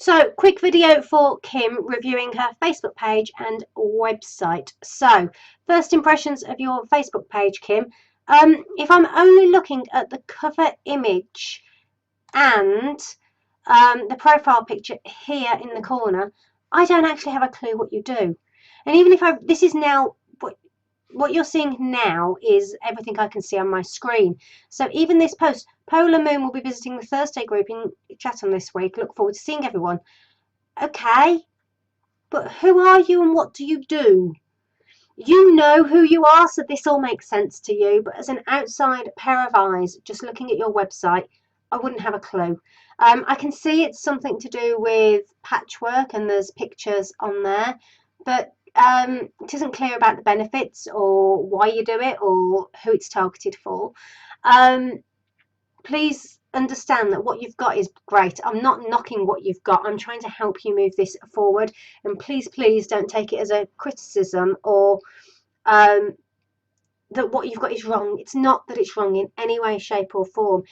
So, quick video for Kim reviewing her Facebook page and website. So, first impressions of your Facebook page, Kim. If I'm only looking at the cover image and the profile picture here in the corner, I don't actually have a clue what you do. And even if this is now, what you're seeing now is everything I can see on my screen. So even this post, Polar Moon will be visiting the Thursday group in Chatham this week. Look forward to seeing everyone. Okay, but who are you and what do you do? You know who you are, so this all makes sense to you. But as an outside pair of eyes, just looking at your website, I wouldn't have a clue. I can see it's something to do with patchwork and there's pictures on there, but it isn't clear about the benefits or why you do it or who it's targeted for. Please understand that what you've got is great. I'm not knocking what you've got. I'm trying to help you move this forward. And please don't take it as a criticism or that what you've got is wrong. It's not that it's wrong in any way, shape or form.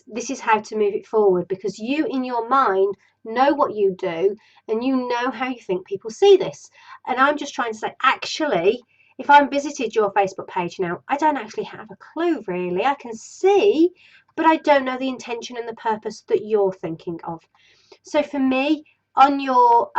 This is how to move it forward, because you in your mind know what you do and you know how you think people see this. And I'm just trying to say, actually, if I visited your Facebook page now, I don't actually have a clue really. I can see, but I don't know the intention and the purpose that you're thinking of. So for me, on your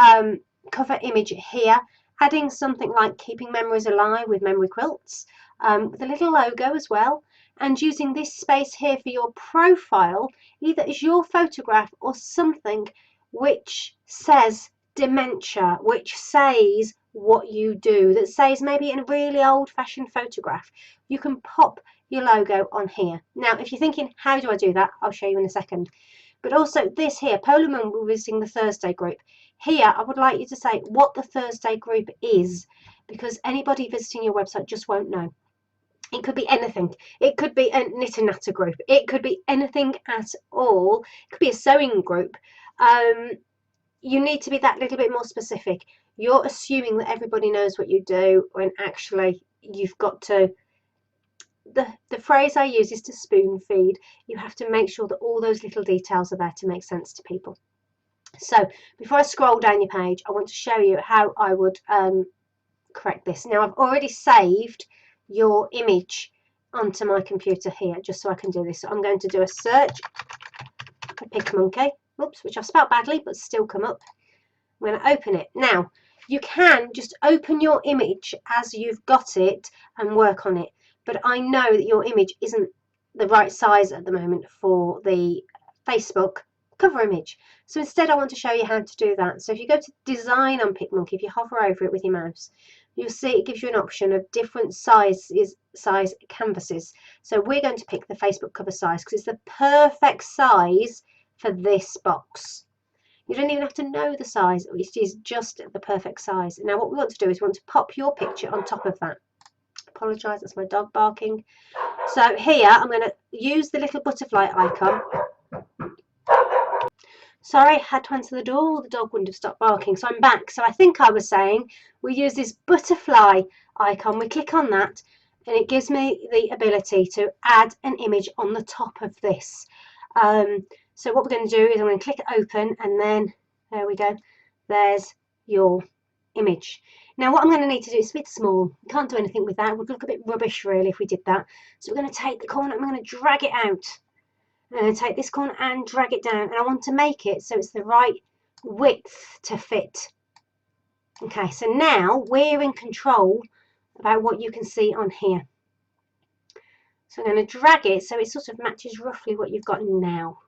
cover image here, adding something like keeping memories alive with memory quilts, with a little logo as well, and using this space here for your profile, either as your photograph or something which says dementia, which says what you do, that says maybe in a really old-fashioned photograph. You can pop your logo on here. Now, if you're thinking, how do I do that? I'll show you in a second. But also this here, Polar Moon will be visiting the Thursday group. Here, I would like you to say what the Thursday group is, because anybody visiting your website just won't know. It could be anything. It could be a knit and natter group. It could be anything at all. It could be a sewing group. You need to be that little bit more specific. You're assuming that everybody knows what you do when actually you've got to, the phrase I use is to spoon feed. You have to make sure that all those little details are there to make sense to people. So before I scroll down your page, I want to show you how I would correct this. Now I've already saved your image onto my computer here just so I can do this. So I'm going to do a search for PicMonkey, oops, which I've spelled badly but still come up. I'm going to open it. Now you can just open your image as you've got it and work on it, but I know that your image isn't the right size at the moment for the Facebook cover image. So instead I want to show you how to do that. So if you go to design on PicMonkey, if you hover over it with your mouse, you'll see it gives you an option of different size canvases. So we're going to pick the Facebook cover size because it's the perfect size for this box. You don't even have to know the size, it is just the perfect size. Now what we want to do is we want to pop your picture on top of that. Apologise, that's my dog barking. So here I'm going to use the little butterfly icon. Sorry, I had to answer the door, the dog wouldn't have stopped barking, so I'm back. So I think I was saying we use this butterfly icon, we click on that and it gives me the ability to add an image on the top of this. So what we're going to do is I'm going to click open and then there we go, there's your image. Now what I'm going to need to do is a bit small, we can't do anything with that, it would look a bit rubbish really if we did that. So we're going to take the corner and I'm going to drag it out. I'm going to take this corner and drag it down, and I want to make it so it's the right width to fit. Okay, so now we're in control about what you can see on here. So I'm going to drag it so it sort of matches roughly what you've got now.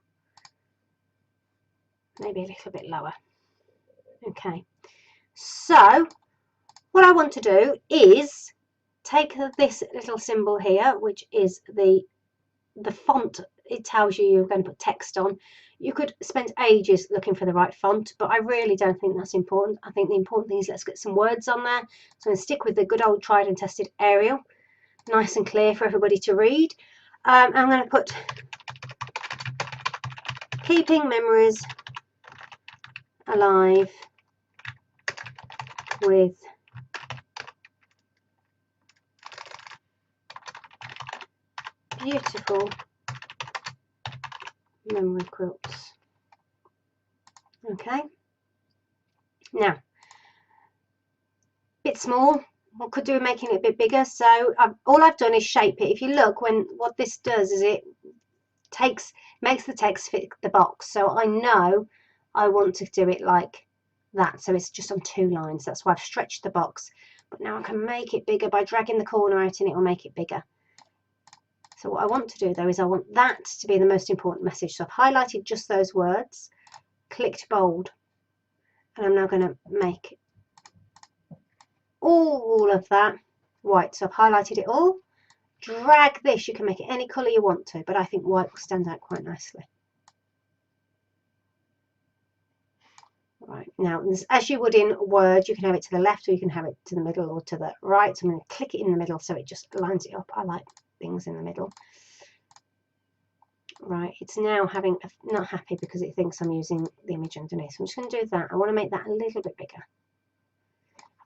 Maybe a little bit lower. Okay, so what I want to do is take this little symbol here, which is the font. It tells you you're going to put text on. You could spend ages looking for the right font, but I really don't think that's important. I think the important thing is let's get some words on there. So I'm going to stick with the good old tried and tested Arial, nice and clear for everybody to read. I'm going to put keeping memories alive with beautiful memory quilts. Okay, Now, bit small. I could do with making it a bit bigger. So all I've done is shape it. If you look, what this does is it makes the text fit the box. So I know I want to do it like that. So it's just on 2 lines. That's why I've stretched the box. But now I can make it bigger by dragging the corner out and it will make it bigger. So what I want to do though is I want that to be the most important message. So I've highlighted just those words, clicked bold, and I'm now going to make all of that white. So I've highlighted it all. Drag this, you can make it any colour you want to, but I think white will stand out quite nicely. Right, now as you would in Word, you can have it to the left or you can have it to the middle or to the right. So I'm going to click it in the middle so it just lines it up. I like things in the middle. Right, it's now not happy because it thinks I'm using the image underneath. So I'm just going to do that. I want to make that a little bit bigger.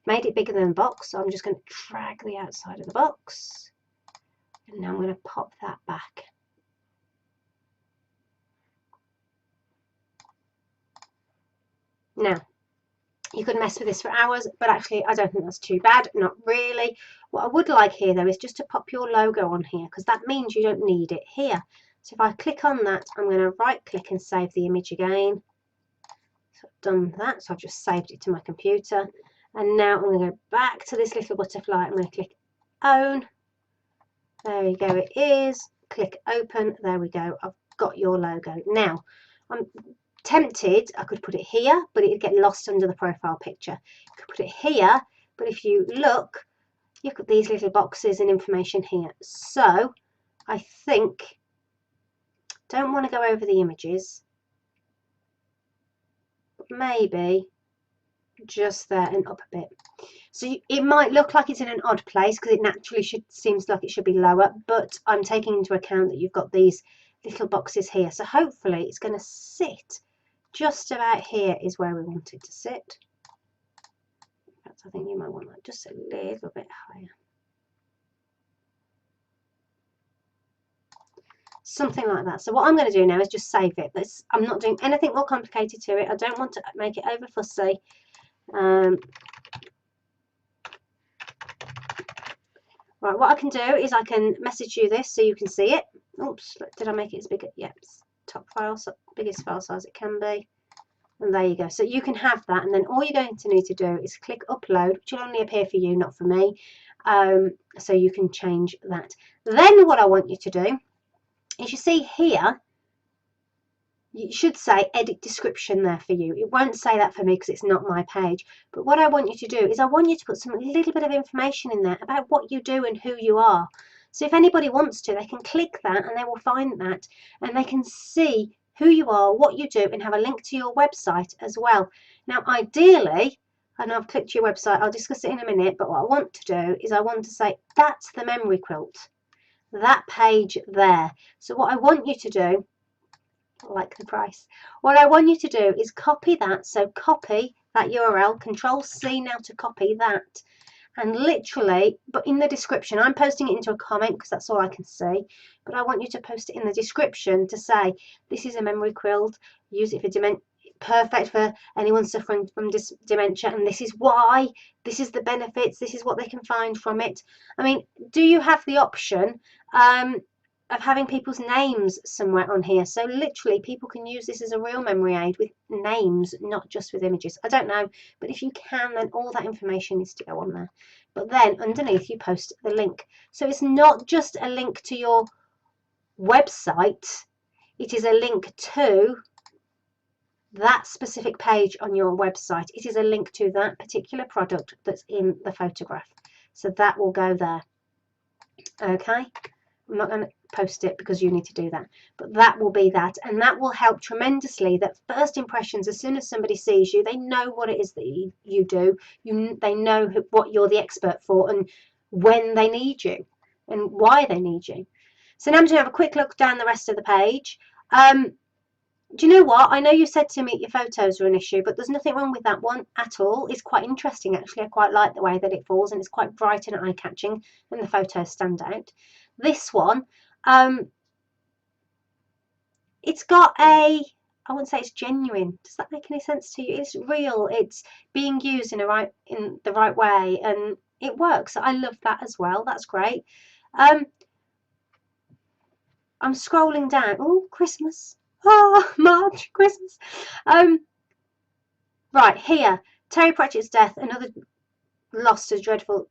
Made it bigger than the box, so I'm just going to drag the outside of the box, and now I'm going to pop that back. Now, you could mess with this for hours, but actually I don't think that's too bad, not really. What I would like here though is just to pop your logo on here, because that means you don't need it here. So if I click on that, I'm going to right click and save the image again. So I've done that, so I've just saved it to my computer. And now I'm going to go back to this little butterfly. I'm going to click own. There you go, it is. Click open. There we go. I've got your logo. Now, I'm tempted, I could put it here, but it'd get lost under the profile picture. I could put it here, but if you look, you've got these little boxes and information here. So I think, don't want to go over the images, but maybe just there and up a bit. So it might look like it's in an odd place because it naturally seems like it should be lower, but I'm taking into account that you've got these little boxes here. So hopefully it's going to sit just about here is where we want it to sit. In fact, I think you might want that just a little bit higher. Something like that. So what I'm going to do now is just save it. I'm not doing anything more complicated to it. I don't want to make it over fussy. Right, what I can do is I can message you this so you can see it. Oops, did I make it as big? Yep, top file, biggest file size it can be. And there you go. So you can have that, and then all you're going to need to do is click upload, which will only appear for you, not for me. So you can change that. Then what I want you to do is, you see here, you should say edit description there for you. It won't say that for me because it's not my page. But what I want you to do is I want you to put some little bit of information in there about what you do and who you are. So if anybody wants to, they can click that and they will find that, and they can see who you are, what you do, and have a link to your website as well. Now, ideally, I know I've clicked your website, I'll discuss it in a minute, but what I want to do is I want to say that's the memory quilt, that page there. So what I want you to do, I like the price. What I want you to do is copy that. So copy that URL, Control C now to copy that. And literally, but in the description, I'm posting it into a comment because that's all I can see. But I want you to post it in the description to say, this is a memory quilt, use it for dementia, perfect for anyone suffering from dementia, and this is why, this is the benefits, this is what they can find from it. I mean, do you have the option of having people's names somewhere on here? So literally people can use this as a real memory aid with names, not just with images. I don't know, but if you can, then all that information needs to go on there. But then underneath you post the link. So it's not just a link to your website, it is a link to that specific page on your website. It is a link to that particular product that's in the photograph. So that will go there. Okay, I'm not going to post it because you need to do that, but that will be that, and that will help tremendously. That first impressions, as soon as somebody sees you, they know what it is that you do. They know what you're the expert for and when they need you and why they need you. So now I'm going to have a quick look down the rest of the page. Do you know what? I know you said to me your photos are an issue, but there's nothing wrong with that one at all. It's quite interesting, actually. I quite like the way that it falls, and it's quite bright and eye-catching, and the photos stand out. This one, it's got a I wouldn't say it's genuine. Does that make any sense to you? It's real. It's being used in the right way, and it works. I love that as well. That's great. I'm scrolling down. Oh, Christmas. Oh, March, Christmas. Right here, Terry Pratchett's death, another loss to dreadful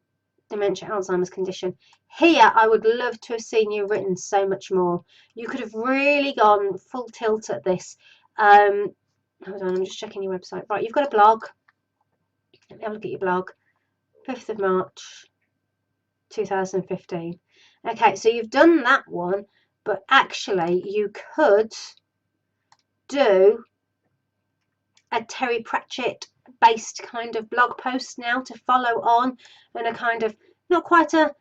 dementia, Alzheimer's condition. Here, I would love to have seen you written so much more. You could have really gone full tilt at this. Hold on, I'm just checking your website. Right, you've got a blog. Let me have a look at your blog. 5th of March, 2015. Okay, so you've done that one, but actually you could do a Terry Pratchett based kind of blog post now to follow on, and a kind of, not quite a,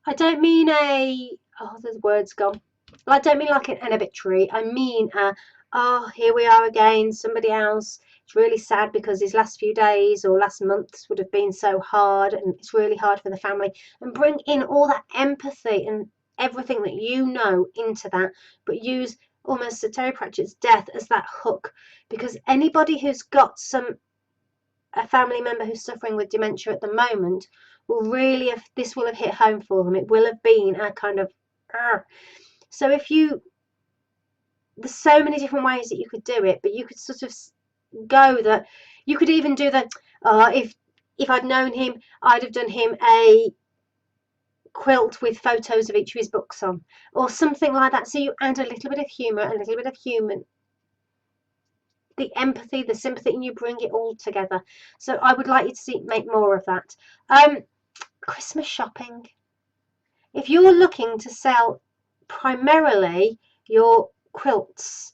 I don't mean a, oh, the word's gone. I don't mean like an obituary. I mean oh, here we are again, somebody else. It's really sad because these last few days or last months would have been so hard, and it's really hard for the family. And bring in all that empathy and everything that you know into that, but use almost Terry Pratchett's death as that hook, because anybody who's got a family member who's suffering with dementia at the moment will really have, this will have hit home for them. It will have been a kind of so if you, there's so many different ways that you could do it, but you could sort of go that, you could even do the if I'd known him, I'd have done him a quilt with photos of each of his books on, or something like that. So you add a little bit of humour, a little bit of human, the empathy, the sympathy, and you bring it all together. So I would like you to make more of that. Christmas shopping. If you're looking to sell primarily your quilts,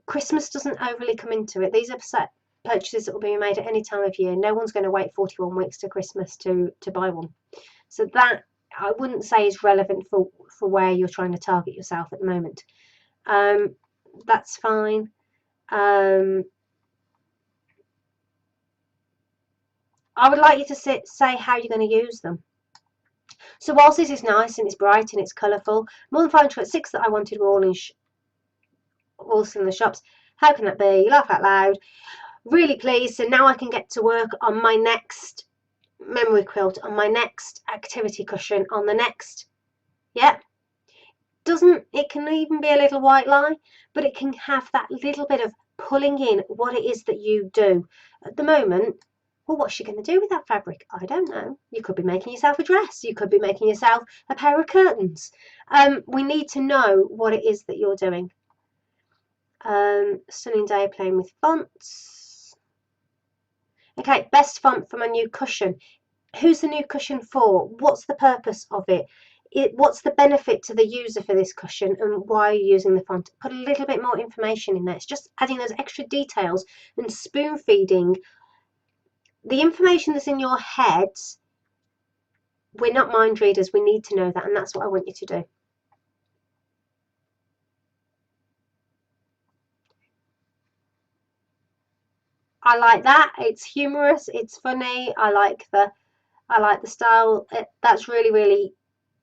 Christmas doesn't overly come into it. These are set purchases that will be made at any time of year. No one's going to wait 41 weeks to Christmas to buy one. So that, I wouldn't say, is relevant for where you're trying to target yourself at the moment. That's fine. I would like you to say how you're going to use them. So whilst this is nice and it's bright and it's colourful, more than 506 that I wanted were all in the shops. How can that be? Laugh out loud. Really pleased. So now I can get to work on my next memory quilt, on my next activity cushion, on the next, yeah. It can even be a little white lie, but it can have that little bit of pulling in what it is that you do. At the moment, well, what's she going to do with that fabric? I don't know. You could be making yourself a dress. You could be making yourself a pair of curtains. We need to know what it is that you're doing. Stunning day playing with fonts. Okay, best font for my new cushion. Who's the new cushion for? What's the purpose of it? What's the benefit to the user for this cushion, and why are you using the font? Put a little bit more information in there. It's just adding those extra details and spoon feeding the information that's in your head. We're not mind readers. We need to know that, and that's what I want you to do. I like that. It's humorous. It's funny. I like the style. That's really, really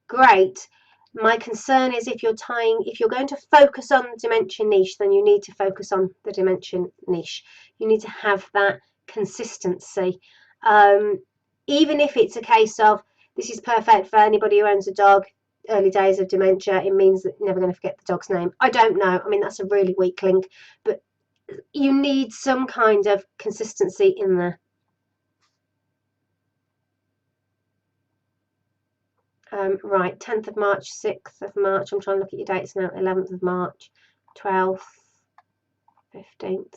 great. My concern is if you're going to focus on the dementia niche, then you need to focus on the dementia niche. You need to have that consistency. Even if it's a case of, this is perfect for anybody who owns a dog, early days of dementia, it means that you're never going to forget the dog's name. I don't know. I mean, that's a really weak link, but you need some kind of consistency in there. Right, 10th of March, 6th of March. I'm trying to look at your dates now. 11th of March, 12th, 15th.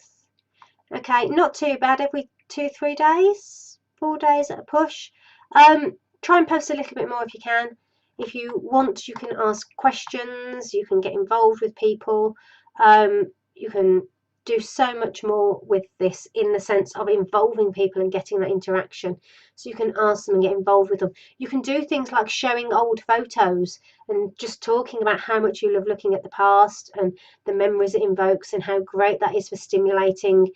Okay, not too bad. Every 2-3 days, 4 days at a push. Try and post a little bit more if you can. If you want, you can ask questions. You can get involved with people. You can do so much more with this, in the sense of involving people and getting that interaction. So you can ask them and get involved with them. You can do things like showing old photos and just talking about how much you love looking at the past and the memories it invokes, and how great that is for stimulating,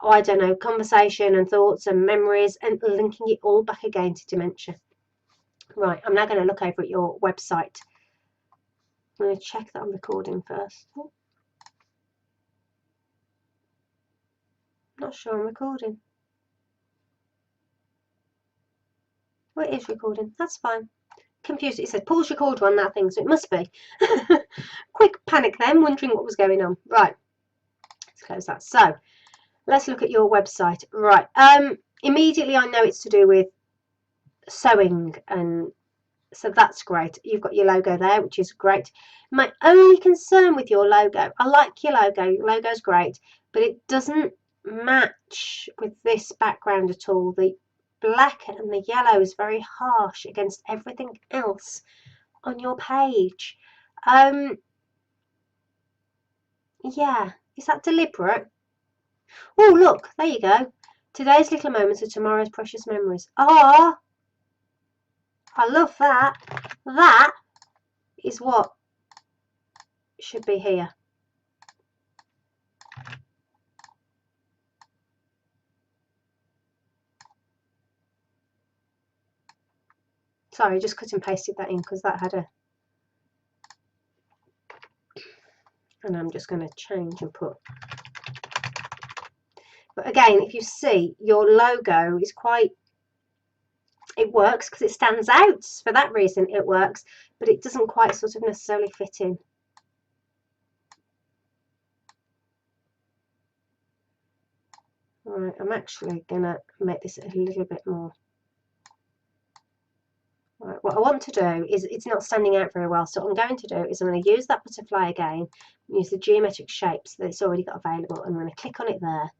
I don't know, conversation and thoughts and memories, and linking it all back again to dementia. Right, I'm now going to look over at your website. I'm going to check that I'm recording first. Oh, not sure I'm recording. Well, it is recording. That's fine. Confused. It said pause record on that thing, so it must be. Quick panic then, wondering what was going on. Right. Let's close that. So let's look at your website. Right. Immediately I know it's to do with sewing, and so that's great. You've got your logo there, which is great. My only concern with your logo, I like your logo's great, but it doesn't match with this background at all. The black and the yellow is very harsh against everything else on your page. Yeah, is that deliberate? Oh, look, there you go. Today's little moments are tomorrow's precious memories. Ah, I love that. That is what should be here. Sorry, just cut and pasted that in because that had a... And I'm just going to change and put... But again, if you see, your logo is quite... It works because it stands out. For that reason, it works. But it doesn't quite sort of necessarily fit in. Right, I'm actually going to make this a little bit more... Right, what I want to do is, it's not standing out very well, so what I'm going to do is I'm going to use that butterfly again, use the geometric shapes that it's already got available, and I'm going to click on it there.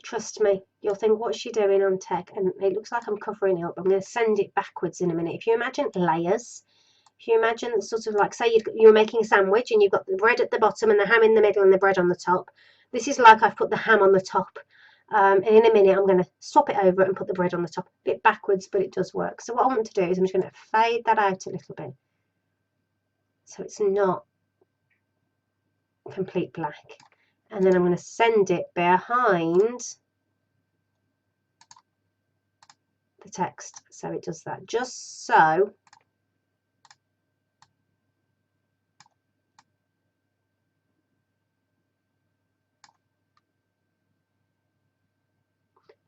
Trust me, you'll think, what's she doing on tech? And it looks like I'm covering it up. I'm going to send it backwards in a minute. If you imagine layers, if you imagine sort of like, say you're making a sandwich and you've got the bread at the bottom and the ham in the middle and the bread on the top. This is like I've put the ham on the top. And in a minute I'm going to swap it over and put the bread on the top. A bit backwards, but it does work. So what I want to do is I'm just going to fade that out a little bit, so it's not complete black. And then I'm going to send it behind the text, so it does that, just so.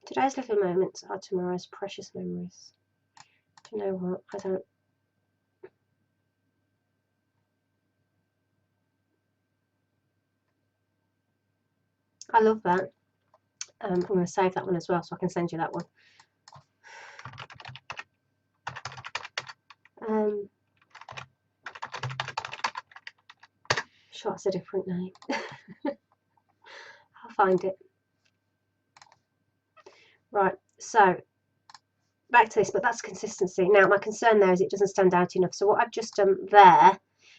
Today's little moments are tomorrow's precious memories. Do you know what? I love that. I'm going to save that one as well, so I can send you that one. Sure, it's a different name. I'll find it. Right, so back to this, but that's consistency. Now, my concern there is it doesn't stand out enough. So what I've just done there,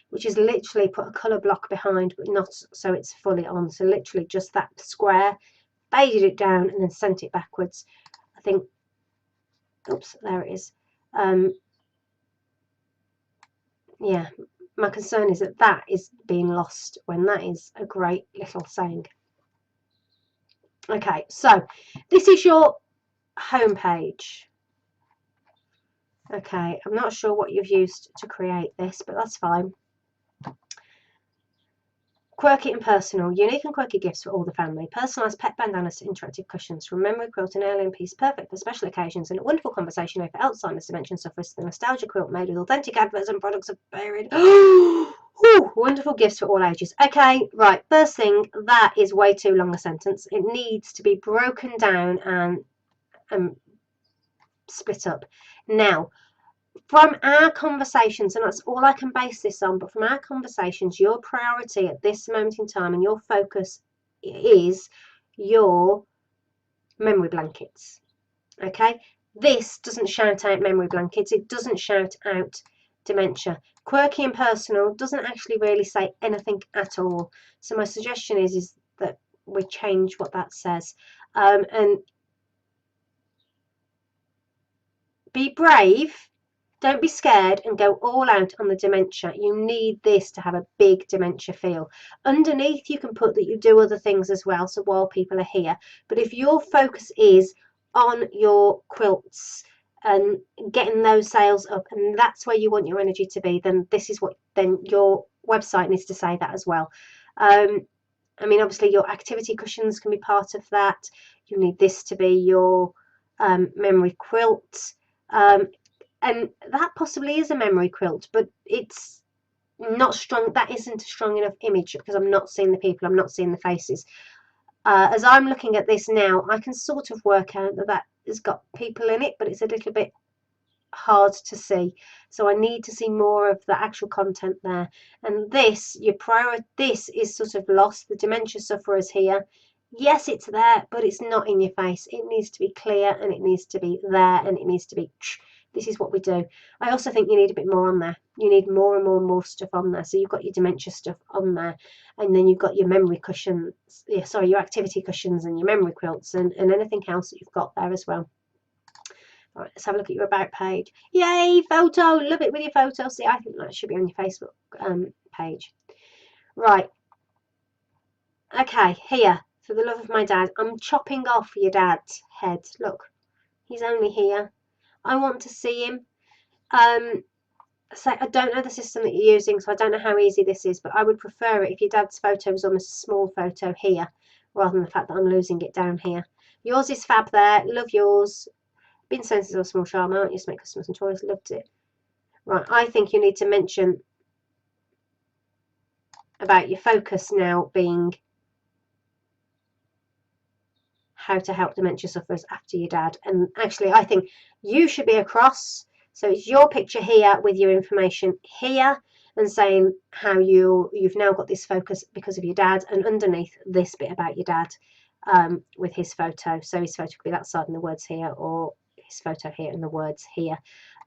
which is literally put a colour block behind, but not so it's fully on. So literally just that square, faded it down and then sent it backwards. I think, oops, there it is. Yeah, my concern is that that is being lost when that is a great little saying. Okay, so this is your home page. Okay, I'm not sure what you've used to create this, but that's fine. Quirky and personal, unique and quirky gifts for all the family. Personalised pet bandanas to interactive cushions. From memory quilt and heirloom piece, perfect for special occasions, and a wonderful conversation over Alzheimer's dementia sufferers. The nostalgia quilt made with authentic adverts and products of varied. Ooh, wonderful gifts for all ages. Okay, right. First thing, that is way too long a sentence. It needs to be broken down and split up. Now, from our conversations, and that's all I can base this on, but from our conversations, your priority at this moment in time and your focus is your memory blankets. Okay, this doesn't shout out memory blankets, it doesn't shout out dementia. Quirky and personal doesn't actually really say anything at all. So my suggestion is that we change what that says, and be brave. Don't be scared and go all out on the dementia. You need this to have a big dementia feel. Underneath, you can put that you do other things as well, so while people are here. But if your focus is on your quilts and getting those sales up, and that's where you want your energy to be, then this is what then your website needs to say that as well. I mean, obviously your activity cushions can be part of that. You need this to be your memory quilt, and that possibly is a memory quilt, but it's not strong. That isn't a strong enough image because I'm not seeing the people, I'm not seeing the faces. As I'm looking at this now, I can sort of work out that that has got people in it, but it's a little bit hard to see. So I need to see more of the actual content there. And this, this is sort of lost. The dementia sufferers here. Yes, it's there, but it's not in your face. It needs to be clear, and it needs to be there, and it needs to be, this is what we do. I also think you need a bit more on there. You need more and more stuff on there. So you've got your dementia stuff on there, and then you've got your memory cushions, your activity cushions and your memory quilts, and anything else that you've got there as well. All right, let's have a look at your about page. Yay, photo! Love it with your photo. See, I think that should be on your Facebook page. Right. Okay, here, for the love of my dad, I'm chopping off your dad's head. Look, he's only here. I want to see him. So I don't know the system that you're using, so I don't know how easy this is, but I would prefer it if your dad's photo was almost a small photo here, rather than the fact that I'm losing it down here. Yours is fab there. Love yours. Been saying since I was a small child, I used to make customers and toys, loved it. Right, I think you need to mention about your focus now being how to help dementia sufferers after your dad. And actually, I think you should be across. So it's your picture here with your information here, and saying how you've now got this focus because of your dad, and underneath this bit about your dad with his photo. So his photo could be that side and the words here, or his photo here and the words here.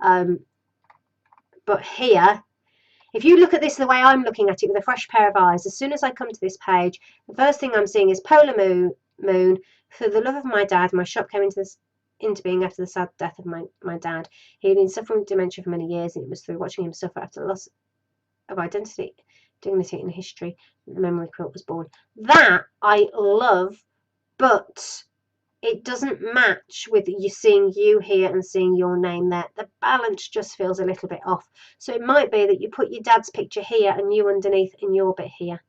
But here, if you look at this the way I'm looking at it with a fresh pair of eyes, as soon as I come to this page, the first thing I'm seeing is Polar Moon. For the love of my dad, my shop came into being after the sad death of my dad. He had been suffering with dementia for many years, and it was through watching him suffer after the loss of identity, dignity, and history that the memory quilt was born. That I love, but it doesn't match with you seeing you here and seeing your name there. The balance just feels a little bit off. So it might be that you put your dad's picture here and you underneath and your bit here,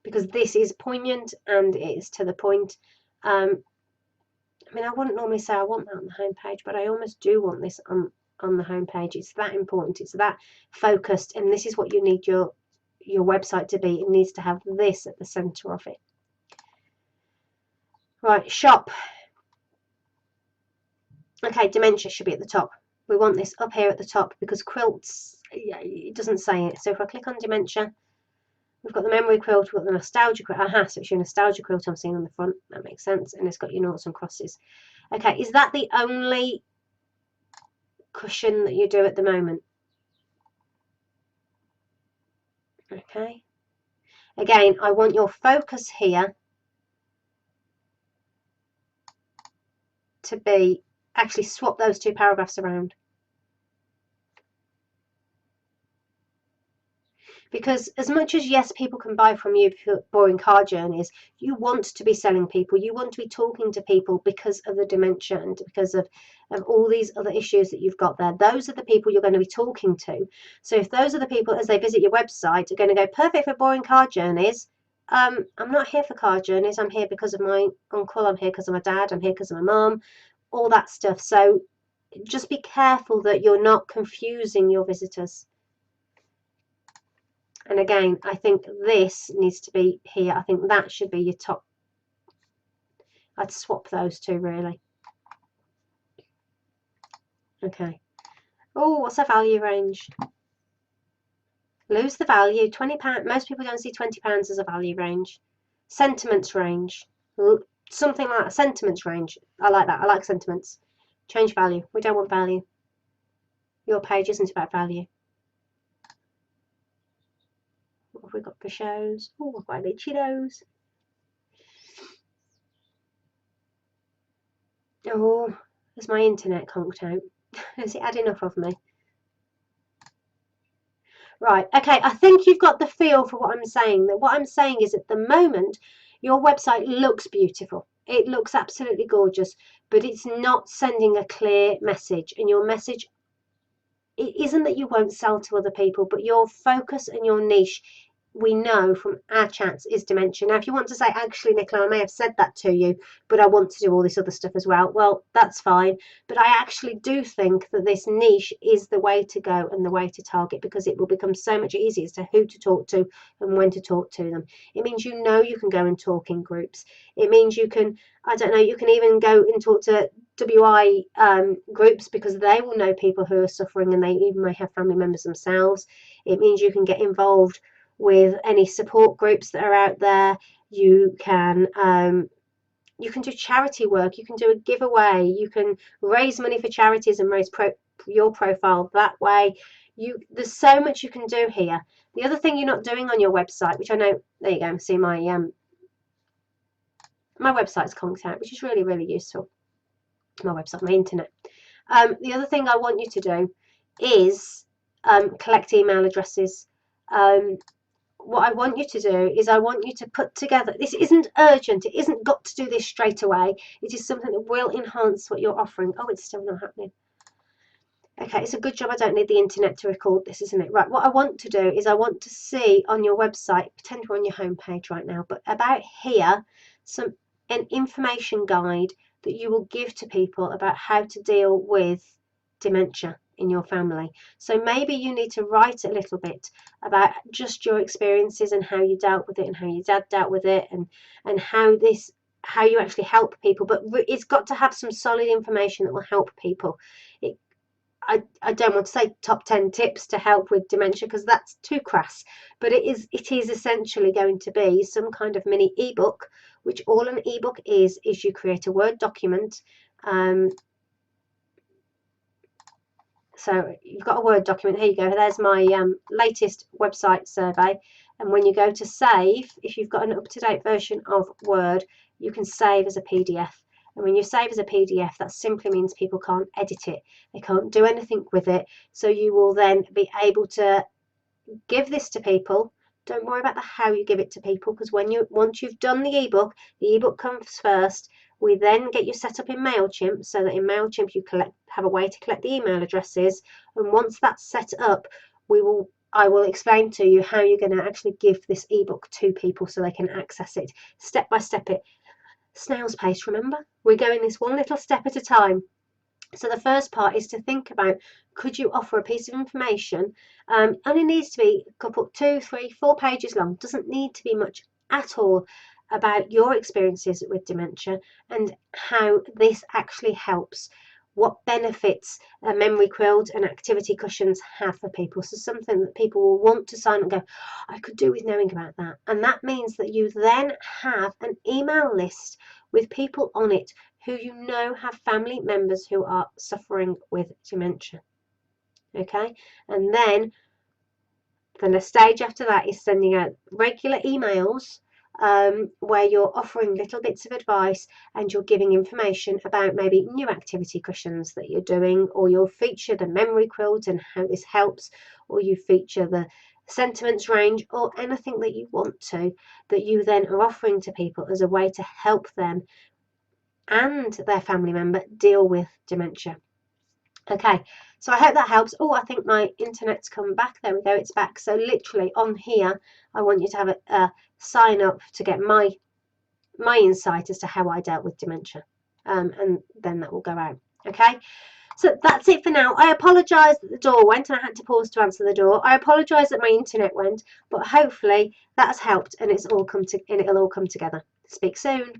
because this is poignant and it is to the point. I mean, I wouldn't normally say I want that on the home page, but I almost do want this on the home page. It's that important. It's that focused, and this is what you need your website to be. It needs to have this at the center of it. Right, shop. Okay, dementia should be at the top. We want this up here at the top because quilts, it doesn't say it. So if I click on dementia, we've got the memory quilt, we've got the nostalgia quilt. Aha, so it's your nostalgia quilt I'm seeing on the front. That makes sense. And it's got your noughts and crosses. Okay, is that the only cushion that you do at the moment? Okay. Again, I want your focus here to be, actually swap those two paragraphs around. Because as much as, yes, people can buy from you for boring car journeys, you want to be selling people. You want to be talking to people because of the dementia and because of all these other issues that you've got there. Those are the people you're going to be talking to. So if those are the people, as they visit your website, are going to go, perfect for boring car journeys, I'm not here for car journeys. I'm here because of my uncle. I'm here because of my dad. I'm here because of my mum. All that stuff. So just be careful that you're not confusing your visitors. And again, I think this needs to be here. I think that should be your top. I'd swap those two, really. Okay. Oh, what's our value range? Lose the value. £20. Most people don't see £20 as a value range. Sentiments range. Something like that. Sentiments range. I like that. I like sentiments. Change value. We don't want value. Your page isn't about value. What have we got for shows? Oh, I've got any Cheetos. Oh, has my internet conked out? Has it had enough of me? Right, okay, I think you've got the feel for what I'm saying. That what I'm saying is at the moment, your website looks beautiful. It looks absolutely gorgeous. but it's not sending a clear message. And your message, it isn't that you won't sell to other people, but your focus and your niche, we know from our chats, is dementia. Now, if you want to say, actually, Nicola, I may have said that to you, but I want to do all this other stuff as well, well, that's fine. But I actually do think that this niche is the way to go and the way to target, because it will become so much easier as to who to talk to and when to talk to them. It means you know you can go and talk in groups. It means you can, I don't know, you can even go and talk to WI groups, because they will know people who are suffering, and they even may have family members themselves. It means you can get involved with any support groups that are out there. You can do charity work, you can do a giveaway, you can raise money for charities and raise your profile that way. There's so much you can do here. The other thing you're not doing on your website, which I know, there you go, see my website's conked out, which is really, really useful. My website, my internet. The other thing I want you to do is collect email addresses. What I want you to do is I want you to put together, this isn't urgent, it isn't got to do this straight away, it is something that will enhance what you're offering. Oh, it's still not happening. Okay, it's a good job I don't need the internet to record this, isn't it? Right, what I want to do is I want to see on your website, pretend we're on your homepage right now, but about here, an information guide that you will give to people about how to deal with dementia in your family. So maybe you need to write a little bit about just your experiences and how you dealt with it and how your dad dealt with it, and how you actually help people. But it's got to have some solid information that will help people. I don't want to say top 10 tips to help with dementia, because that's too crass, but it is essentially going to be some kind of mini ebook, which all an ebook is you create a Word document. So you've got a Word document. Here you go. There's my latest website survey. And when you go to save, if you've got an up-to-date version of Word, you can save as a PDF. And when you save as a PDF, that simply means people can't edit it. They can't do anything with it. So you will then be able to give this to people. Don't worry about how you give it to people, because once you've done the ebook comes first. We then get you set up in MailChimp, so that in MailChimp you have a way to collect the email addresses. And once that's set up, I will explain to you how you're going to actually give this ebook to people so they can access it step by step. Snail's pace, remember? We're going this one little step at a time. So the first part is to think about, could you offer a piece of information, and it needs to be a couple, 2, 3, 4 pages long, doesn't need to be much at all, about your experiences with dementia and how this actually helps, what benefits a memory quilt and activity cushions have for people. So something that people will want to sign and go, I could do with knowing about that. And that means that you then have an email list with people on it who you know have family members who are suffering with dementia. Okay, and then the stage after that is sending out regular emails where you're offering little bits of advice, and you're giving information about maybe new activity cushions that you're doing, or you'll feature the memory quilt and how this helps, or you feature the sentiments range, or anything that you want to, that you then are offering to people as a way to help them and their family member deal with dementia. Okay, so I hope that helps. Oh, I think my internet's come back. There we go, it's back. So literally on here, I want you to have a sign up to get my insight as to how I dealt with dementia, and then that will go out. Okay, so that's it for now. I apologise that the door went and I had to pause to answer the door. I apologise that my internet went, but hopefully that has helped, and it'll all come together. Speak soon.